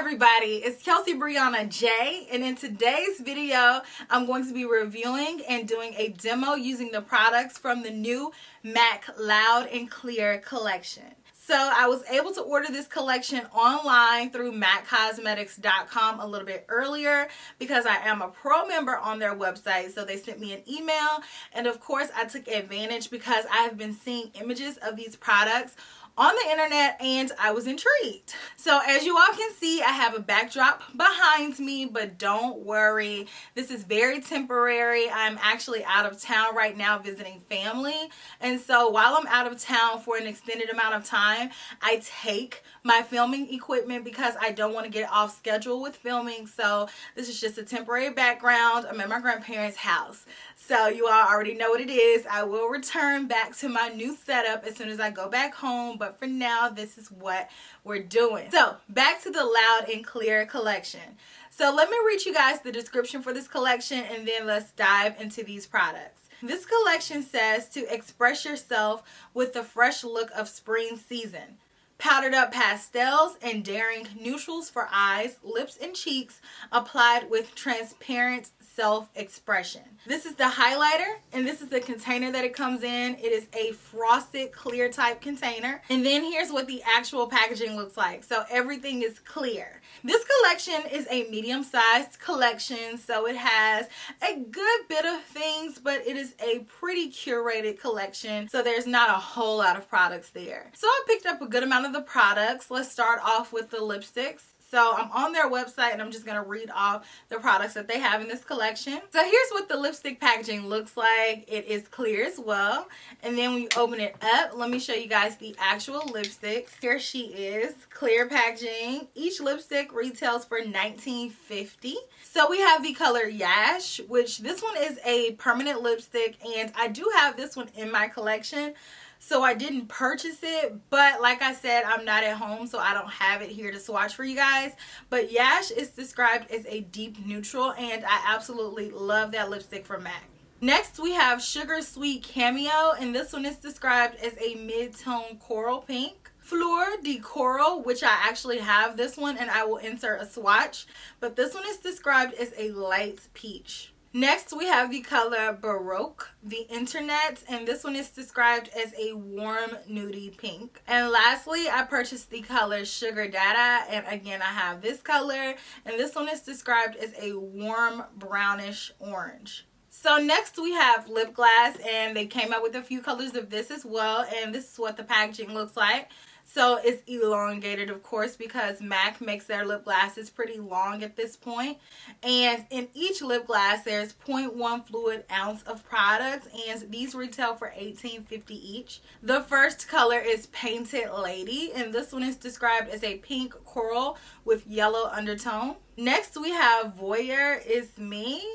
everybody, it's Kelsee Briana J, and in today's video I'm going to be reviewing and doing a demo using the products from the new MAC Loud and Clear collection. So I was able to order this collection online through maccosmetics.com a little bit earlier because I am a pro member on their website. So they sent me an email, and of course I took advantage because I have been seeing images of these products on the internet and I was intrigued. So as you all can see, I have a backdrop behind me, but don't worry, this is very temporary. I'm actually out of town right now visiting family, and so while I'm out of town for an extended amount of time, I take my filming equipment because I don't want to get off schedule with filming. So this is just a temporary background. I'm at my grandparents' house, so you all already know what it is. I will return back to my new setup as soon as I go back home, but for now this is what we're doing. So back to the Loud and Clear collection. So let me read you guys the description for this collection and then let's dive into these products. This collection says to express yourself with the fresh look of spring season. Powdered up pastels and daring neutrals for eyes, lips, and cheeks applied with transparent self-expression. This is the highlighter, and this is the container that it comes in. It is a frosted clear type container. And then here's what the actual packaging looks like. So everything is clear. This collection is a medium-sized collection, so it has a good bit of things, but it is a pretty curated collection, so there's not a whole lot of products there. So I picked up a good amount of the products. Let's start off with the lipsticks. So I'm on their website and I'm just going to read off the products that they have in this collection. So here's what the lipstick packaging looks like. It is clear as well. And then when you open it up, let me show you guys the actual lipsticks. Here she is, clear packaging. Each lipstick retails for $19.50. So we have the color Yash, which this one is a permanent lipstick, and I do have this one in my collection. So I didn't purchase it, but like I said, I'm not at home, so I don't have it here to swatch for you guys. But Yash is described as a deep neutral, and I absolutely love that lipstick from MAC. Next, we have Sugar Sweet Cameo, and this one is described as a mid-tone coral pink. Fleur de Coral, which I actually have this one, and I will insert a swatch, but this one is described as a light peach. Next, we have the color Baroque, the Internet, and this one is described as a warm nudie pink. And lastly, I purchased the color Sugar Dada, and again, I have this color, and this one is described as a warm brownish orange. So next we have Lipglass, and they came out with a few colors of this as well, and this is what the packaging looks like. So it's elongated, of course, because MAC makes their lip glasses pretty long at this point. And in each lip glass, there's 0.1 fluid ounce of product, and these retail for $18.50 each. The first color is Painted Lady, and this one is described as a pink coral with yellow undertone. Next, we have Voyeur Is Me.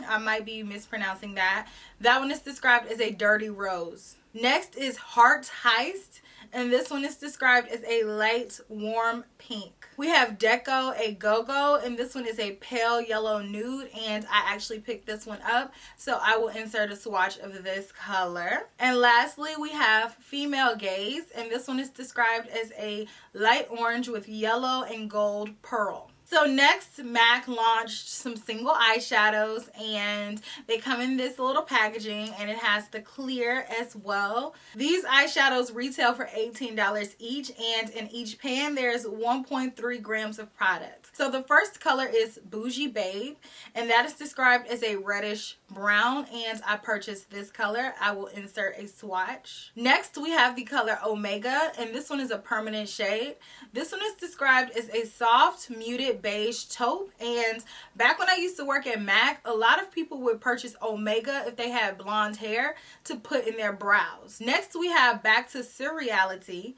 I might be mispronouncing that. That one is described as a dirty rose. Next is Heart Heist, and this one is described as a light warm pink. We have Deco a Go-Go, and this one is a pale yellow nude, and I actually picked this one up, so I will insert a swatch of this color. And lastly, we have Female Gaze, and this one is described as a light orange with yellow and gold pearl. So next, MAC launched some single eyeshadows, and they come in this little packaging, and it has the clear as well. These eyeshadows retail for $18 each, and in each pan there's 1.3 grams of product. So the first color is Bougie Babe, and that is described as a reddish brown, and I purchased this color. I will insert a swatch. Next, we have the color Omega, and this one is a permanent shade. This one is described as a soft muted beige taupe, and back when I used to work at MAC, a lot of people would purchase Omega if they had blonde hair to put in their brows. Next, we have Back to Surreality.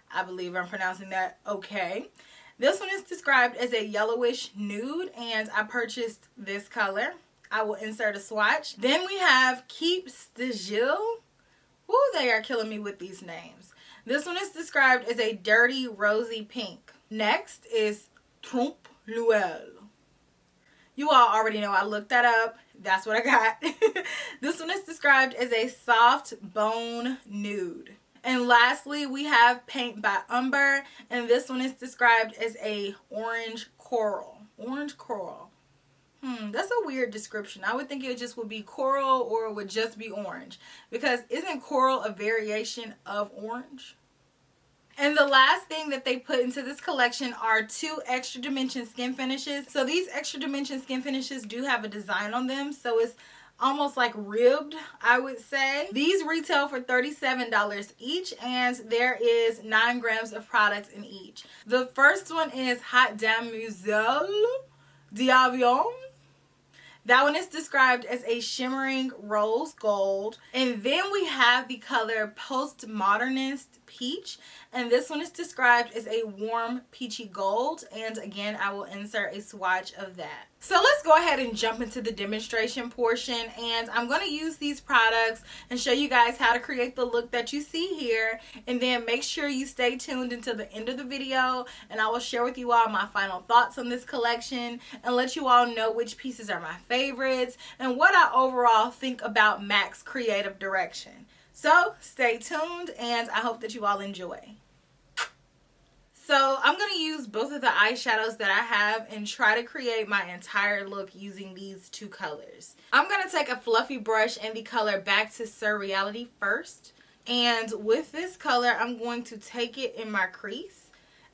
I believe I'm pronouncing that okay. This one is described as a yellowish nude, and I purchased this color. I will insert a swatch. Then we have Keep Stigil. Ooh, they are killing me with these names. This one is described as a dirty rosy pink. Next is Trompe l'Oeil. You all already know I looked that up. That's what I got. This one is described as a soft bone nude. And lastly, we have Paint by Umber, and this one is described as a orange coral. Orange coral. That's a weird description. I would think it just would be coral or it would just be orange, because isn't coral a variation of orange? And the last thing that they put into this collection are 2 extra dimension skin finishes. So these extra dimension skin finishes do have a design on them, so it's almost like ribbed, I would say. These retail for $37 each, and there is 9 grams of products in each. The first one is Hot Demoiselle DEWY. That one is described as a shimmering rose gold. And then we have the color Postmodernist Peach. And this one is described as a warm peachy gold. And again, I will insert a swatch of that. So let's go ahead and jump into the demonstration portion. And I'm going to use these products and show you guys how to create the look that you see here. And then make sure you stay tuned until the end of the video. And I will share with you all my final thoughts on this collection and let you all know which pieces are my favorites and what I overall think about MAC's creative direction. So stay tuned, and I hope that you all enjoy. So I'm going to use both of the eyeshadows that I have and try to create my entire look using these 2 colors. I'm going to take a fluffy brush and the color Back to Surreality first. And with this color, I'm going to take it in my crease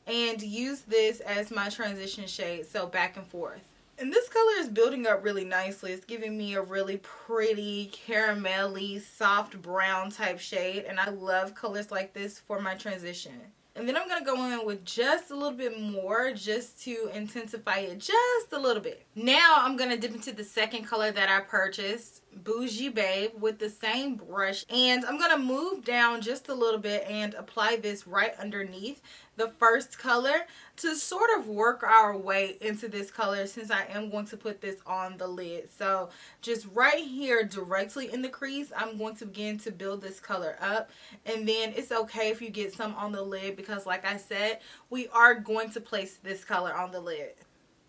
and use this as my transition shade, so back and forth. And this color is building up really nicely. It's giving me a really pretty, caramelly, soft brown type shade. And I love colors like this for my transition. And then I'm going to go in with just a little bit more just to intensify it just a little bit. Now I'm going to dip into the second color that I purchased, Bougie Babe, with the same brush. And I'm going to move down just a little bit and apply this right underneath the first color to sort of work our way into this color, since I am going to put this on the lid. So just right here directly in the crease, I'm going to begin to build this color up. And then it's okay if you get some on the lid, because like I said, we are going to place this color on the lid.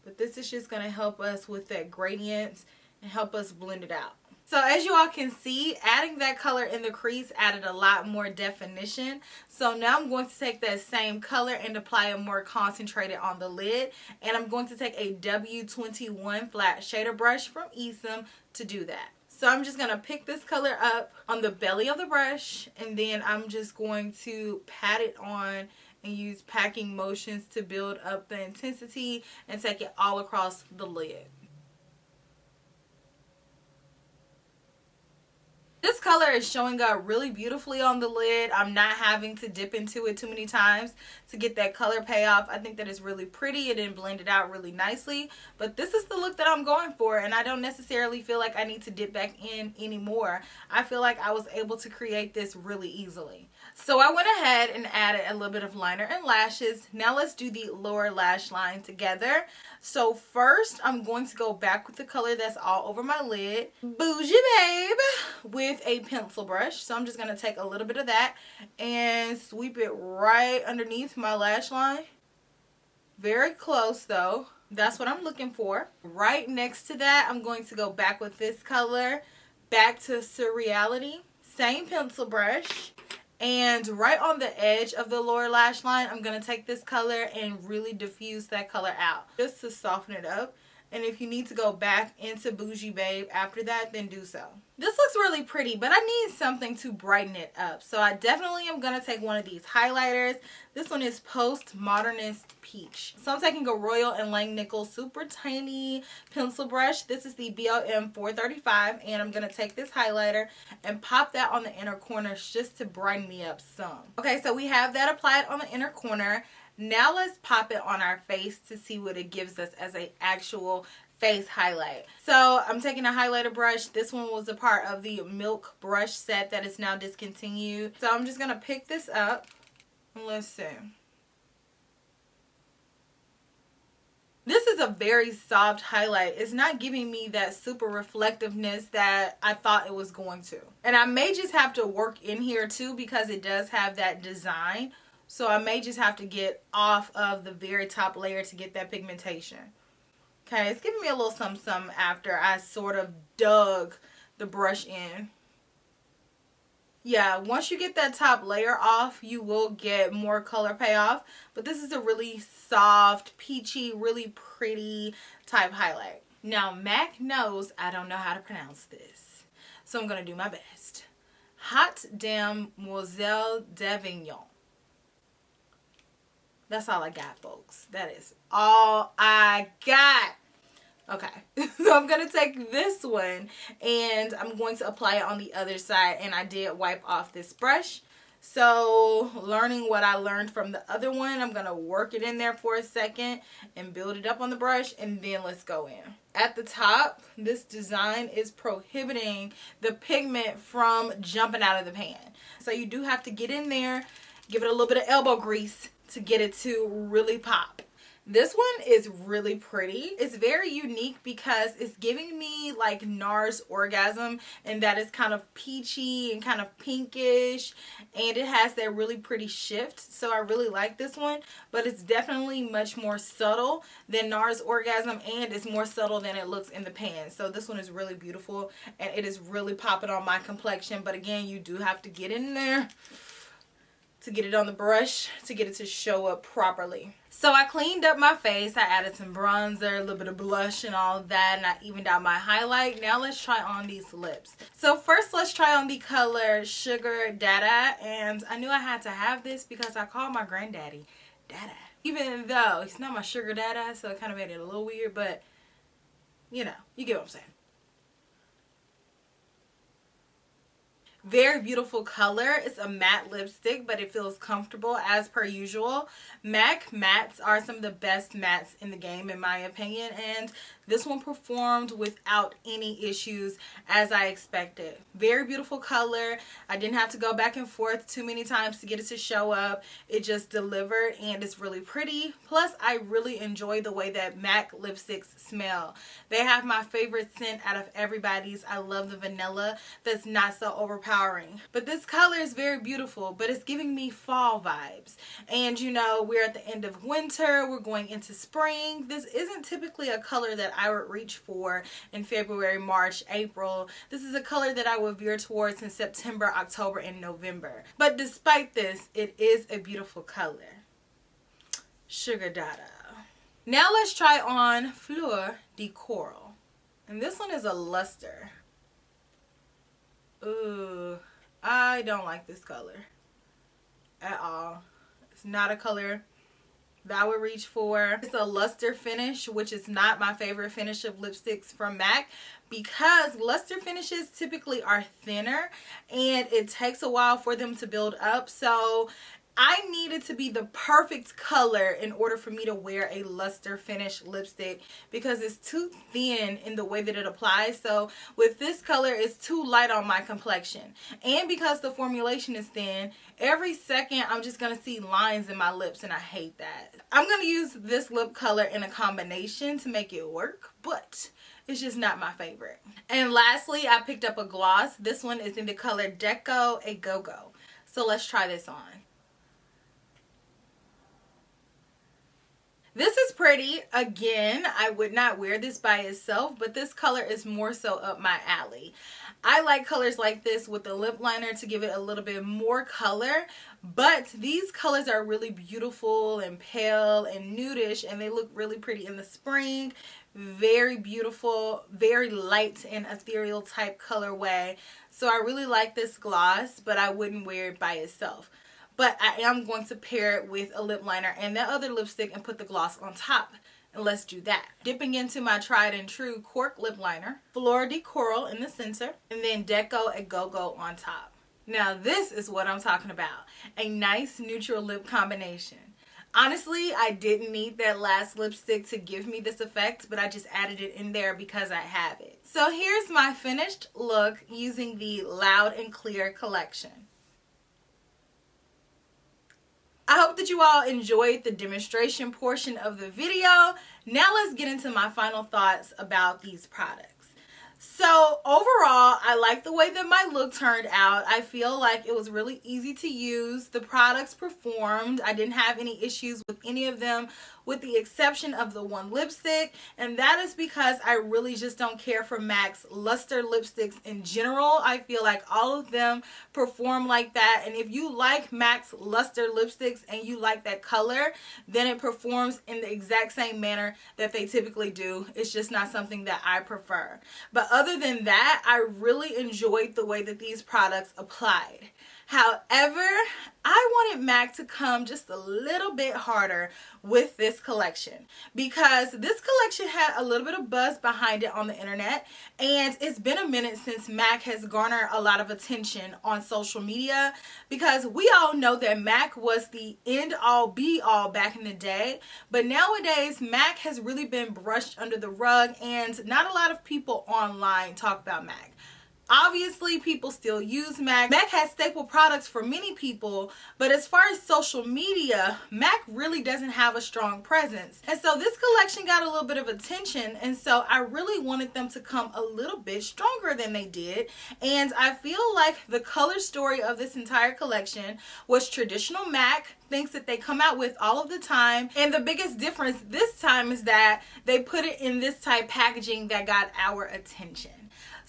But this is just going to help us with that gradient and help us blend it out. So as you all can see, adding that color in the crease added a lot more definition. So now I'm going to take that same color and apply it more concentrated on the lid. And I'm going to take a W21 flat shader brush from Esom to do that. So I'm just going to pick this color up on the belly of the brush, and then I'm just going to pat it on and use packing motions to build up the intensity and take it all across the lid. This color is showing up really beautifully on the lid. I'm not having to dip into it too many times to get that color payoff. I think that is really pretty. It didn't blend it out really nicely. But this is the look that I'm going for, and I don't necessarily feel like I need to dip back in anymore. I feel like I was able to create this really easily. So I went ahead and added a little bit of liner and lashes. Now let's do the lower lash line together. So first, I'm going to go back with the color that's all over my lid, Bougie Babe, with a pencil brush. So I'm just going to take a little bit of that and sweep it right underneath my lash line. Very close though. That's what I'm looking for. Right next to that, I'm going to go back with this color, Back to Surreality. Same pencil brush. And right on the edge of the lower lash line, I'm going to take this color and really diffuse that color out, just to soften it up. And if you need to go back into Bougie Babe after that, then do so. This looks really pretty, but I need something to brighten it up. So I definitely am going to take one of these highlighters. This one is Postmodernist Peach. So I'm taking a Royal and Langnickel super tiny pencil brush. This is the BLM 435. And I'm going to take this highlighter and pop that on the inner corners just to brighten me up some. Okay, so we have that applied on the inner corner. Now let's pop it on our face to see what it gives us as an actual face highlight. So I'm taking a highlighter brush. This one was a part of the Milk brush set that is now discontinued. So I'm just going to pick this up and let's see. This is a very soft highlight. It's not giving me that super reflectiveness that I thought it was going to. And I may just have to work in here too, because it does have that design. So I may just have to get off of the very top layer to get that pigmentation. Okay, it's giving me a little something after I sort of dug the brush in. Yeah, once you get that top layer off, you will get more color payoff. But this is a really soft, peachy, really pretty type highlight. Now, MAC knows I don't know how to pronounce this, so I'm going to do my best. Hot Demoiselle d'Avignon. That's all I got, folks. That is all I got. Okay, so I'm going to take this one and I'm going to apply it on the other side, and I did wipe off this brush. So learning what I learned from the other one, I'm going to work it in there for a second and build it up on the brush, and then let's go in. At the top, this design is prohibiting the pigment from jumping out of the pan. So you do have to get in there, give it a little bit of elbow grease to get it to really pop. This one is really pretty. It's very unique because it's giving me like NARS Orgasm, and that is kind of peachy and kind of pinkish, and it has that really pretty shift. So I really like this one, but it's definitely much more subtle than NARS Orgasm, and it's more subtle than it looks in the pan. So this one is really beautiful, and it is really popping on my complexion. But again, you do have to get in there to get it on the brush to get it to show up properly. So I cleaned up my face. I added some bronzer, a little bit of blush and all of that, and I evened out my highlight. Now let's try on these lips. So first let's try on the color Sugar Dada, and I knew I had to have this because I called my granddaddy Dada. Even though he's not my sugar dada, so it kind of made it a little weird, but you know, you get what I'm saying. Very beautiful color. It's a matte lipstick, but it feels comfortable as per usual. MAC mattes are some of the best mattes in the game in my opinion, and this one performed without any issues as I expected. Very beautiful color. I didn't have to go back and forth too many times to get it to show up. It just delivered, and it's really pretty. Plus, I really enjoy the way that MAC lipsticks smell. They have my favorite scent out of everybody's. I love the vanilla that's not so overpowering. But this color is very beautiful, but it's giving me fall vibes. And you know, we're at the end of winter. We're going into spring. This isn't typically a color that I would reach for in February, March, April. This is a color that I would veer towards in September, October, and November. But despite this, it is a beautiful color. Sugar Dada. Now let's try on Fleur de Coral. And this one is a luster. Ooh, I don't like this color at all. It's not a color that I would reach for. It's a luster finish, which is not my favorite finish of lipsticks from MAC, because luster finishes typically are thinner and it takes a while for them to build up. So I needed to be the perfect color in order for me to wear a luster finish lipstick, because it's too thin in the way that it applies. So with this color, it's too light on my complexion. And because the formulation is thin, every second I'm just going to see lines in my lips, and I hate that. I'm going to use this lip color in a combination to make it work, but it's just not my favorite. And lastly, I picked up a gloss. This one is in the color Deco a Go-Go. So let's try this on. This is pretty. Again, I would not wear this by itself, but this color is more so up my alley. I like colors like this with the lip liner to give it a little bit more color, but these colors are really beautiful and pale and nudish, and they look really pretty in the spring. Very beautiful, very light and ethereal type colorway. So I really like this gloss, but I wouldn't wear it by itself. But I am going to pair it with a lip liner and that other lipstick and put the gloss on top. And let's do that. Dipping into my tried and true cork lip liner, Fleur de Coral in the center, and then Deco a Go-Go on top. Now this is what I'm talking about. A nice neutral lip combination. Honestly, I didn't need that last lipstick to give me this effect, but I just added it in there because I have it. So here's my finished look using the Loud and Clear collection. I hope that you all enjoyed the demonstration portion of the video. Now let's get into my final thoughts about these products. So overall, I like the way that my look turned out. I feel like it was really easy to use. The products performed. I didn't have any issues with any of them with the exception of the one lipstick, and that is because I really just don't care for MAC's luster lipsticks in general. I feel like all of them perform like that, and if you like MAC's luster lipsticks and you like that color, then it performs in the exact same manner that they typically do. It's just not something that I prefer. But other than that, I really enjoyed the way that these products applied. However, I wanted MAC to come just a little bit harder with this collection because this collection had a little bit of buzz behind it on the internet, and it's been a minute since MAC has garnered a lot of attention on social media because we all know that MAC was the end all be all back in the day, but nowadays MAC has really been brushed under the rug and not a lot of people online talk about MAC. Obviously, people still use MAC. MAC has staple products for many people, but as far as social media, MAC really doesn't have a strong presence. And so this collection got a little bit of attention, and so I really wanted them to come a little bit stronger than they did. And I feel like the color story of this entire collection was traditional MAC, things that they come out with all of the time. And the biggest difference this time is that they put it in this type packaging that got our attention.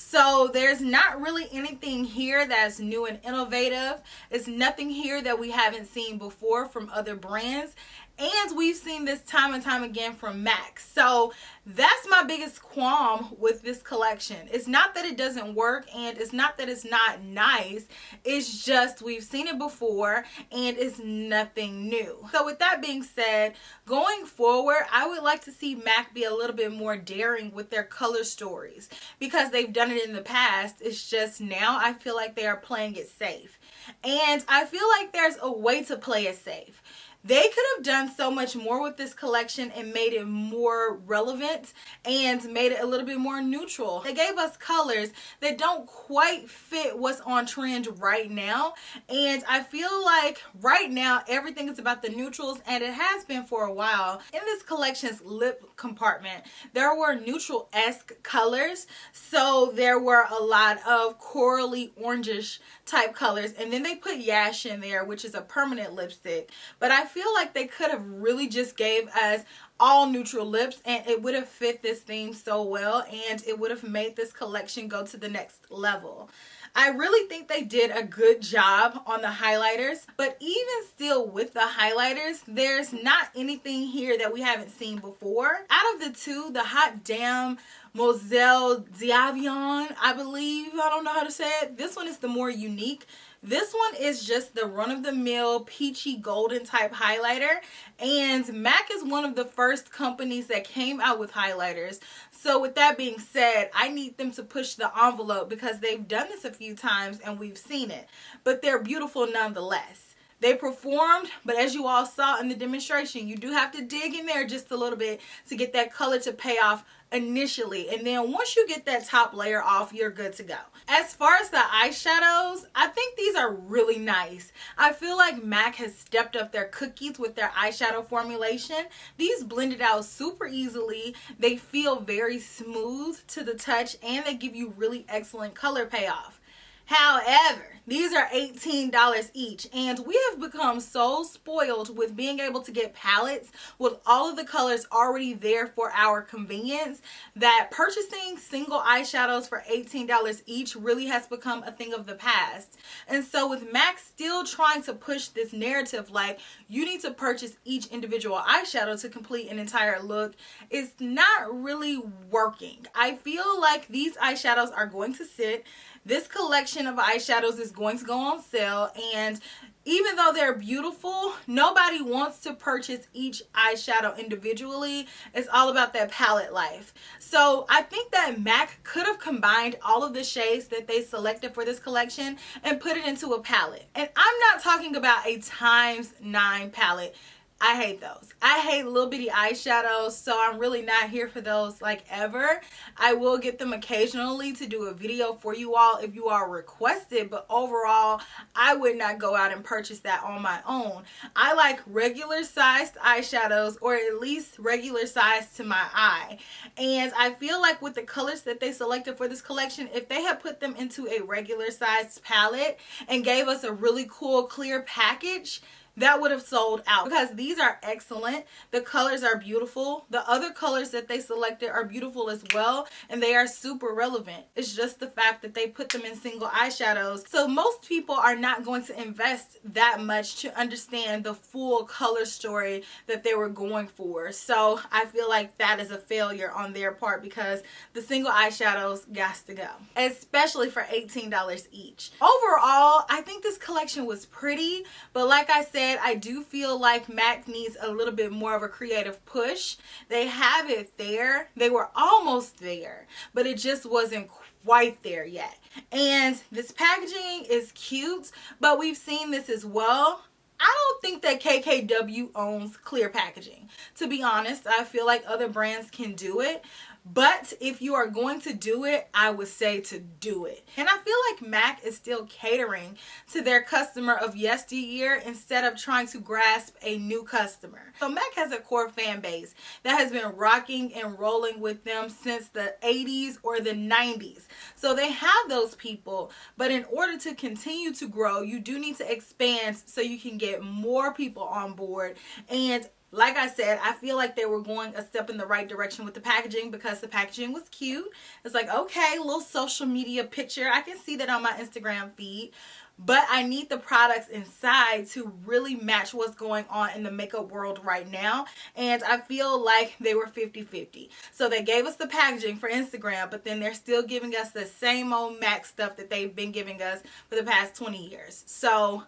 So there's not really anything here that's new and innovative. It's nothing here that we haven't seen before from other brands. And we've seen this time and time again from MAC. So that's my biggest qualm with this collection. It's not that it doesn't work, and it's not that it's not nice. It's just we've seen it before and it's nothing new. So with that being said, going forward, I would like to see MAC be a little bit more daring with their color stories because they've done it in the past. It's just now I feel like they are playing it safe. And I feel like there's a way to play it safe. They could have done so much more with this collection and made it more relevant and made it a little bit more neutral. They gave us colors that don't quite fit what's on trend right now, and I feel like right now everything is about the neutrals, and it has been for a while. In this collection's lip compartment, there were neutral-esque colors, so there were a lot of corally orangish type colors, and then they put Yash in there, which is a permanent lipstick, but I feel like they could have really just gave us all neutral lips and it would have fit this theme so well, and it would have made this collection go to the next level. I really think they did a good job on the highlighters, but even still with the highlighters, there's not anything here that we haven't seen before. Out of the two, the Hot Damn Moselle Diavion, I believe, I don't know how to say it, this one is the more unique. This one is just the run-of-the-mill peachy golden type highlighter, and MAC is one of the first companies that came out with highlighters. So with that being said, I need them to push the envelope because they've done this a few times and we've seen it, but they're beautiful nonetheless. They performed, but as you all saw in the demonstration, you do have to dig in there just a little bit to get that color to pay off initially, and then once you get that top layer off, you're good to go. As far as the eyeshadows, I think these are really nice. I feel like MAC has stepped up their cookies with their eyeshadow formulation. These blended out super easily. They feel very smooth to the touch, and they give you really excellent color payoff. However, these are $18 each, and we have become so spoiled with being able to get palettes with all of the colors already there for our convenience that purchasing single eyeshadows for $18 each really has become a thing of the past. And so with MAC still trying to push this narrative like you need to purchase each individual eyeshadow to complete an entire look, it's not really working. I feel like these eyeshadows are going to sit. This collection of eyeshadows is going to go on sale, and even though they're beautiful, nobody wants to purchase each eyeshadow individually. It's all about that palette life. So I think that MAC could have combined all of the shades that they selected for this collection and put it into a palette. And I'm not talking about a ×9 palette. I hate those. I hate little bitty eyeshadows, so I'm really not here for those like ever. I will get them occasionally to do a video for you all if you are requested, but overall, I would not go out and purchase that on my own. I like regular sized eyeshadows, or at least regular size to my eye. And I feel like with the colors that they selected for this collection, if they had put them into a regular sized palette and gave us a really cool clear package, that would have sold out, because these are excellent. The colors are beautiful. The other colors that they selected are beautiful as well, and they are super relevant. It's just the fact that they put them in single eyeshadows. So most people are not going to invest that much to understand the full color story that they were going for. So I feel like that is a failure on their part, because the single eyeshadows got to go, especially for $18 each. Overall, I think this collection was pretty, but like I said, I do feel like MAC needs a little bit more of a creative push. They have it there. They were almost there, but it just wasn't quite there yet. And this packaging is cute, but we've seen this as well. I don't think that KKW owns clear packaging. To be honest, I feel like other brands can do it. But if you are going to do it, I would say to do it. And I feel like MAC is still catering to their customer of yesteryear instead of trying to grasp a new customer. So MAC has a core fan base that has been rocking and rolling with them since the 80s or the 90s. So they have those people, but in order to continue to grow, you do need to expand so you can get more people on board. And like I said, I feel like they were going a step in the right direction with the packaging, because the packaging was cute. It's like, okay, little social media picture. I can see that on my Instagram feed. But I need the products inside to really match what's going on in the makeup world right now. And I feel like they were 50-50. So they gave us the packaging for Instagram, but then they're still giving us the same old MAC stuff that they've been giving us for the past 20 years. So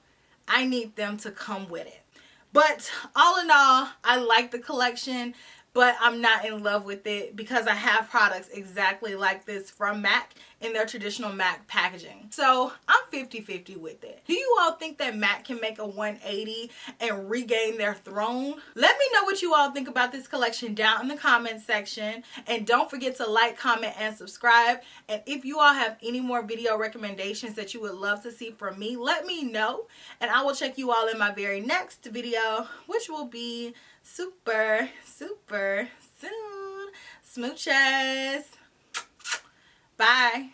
I need them to come with it. But all in all, I like the collection, but I'm not in love with it, because I have products exactly like this from MAC in their traditional MAC packaging. So I'm 50-50 with it. Do you all think that MAC can make a 180 and regain their throne? Let me know what you all think about this collection down in the comment section. And don't forget to like, comment, and subscribe. And if you all have any more video recommendations that you would love to see from me, let me know. And I will check you all in my very next video, which will be super soon. Smooches. Bye.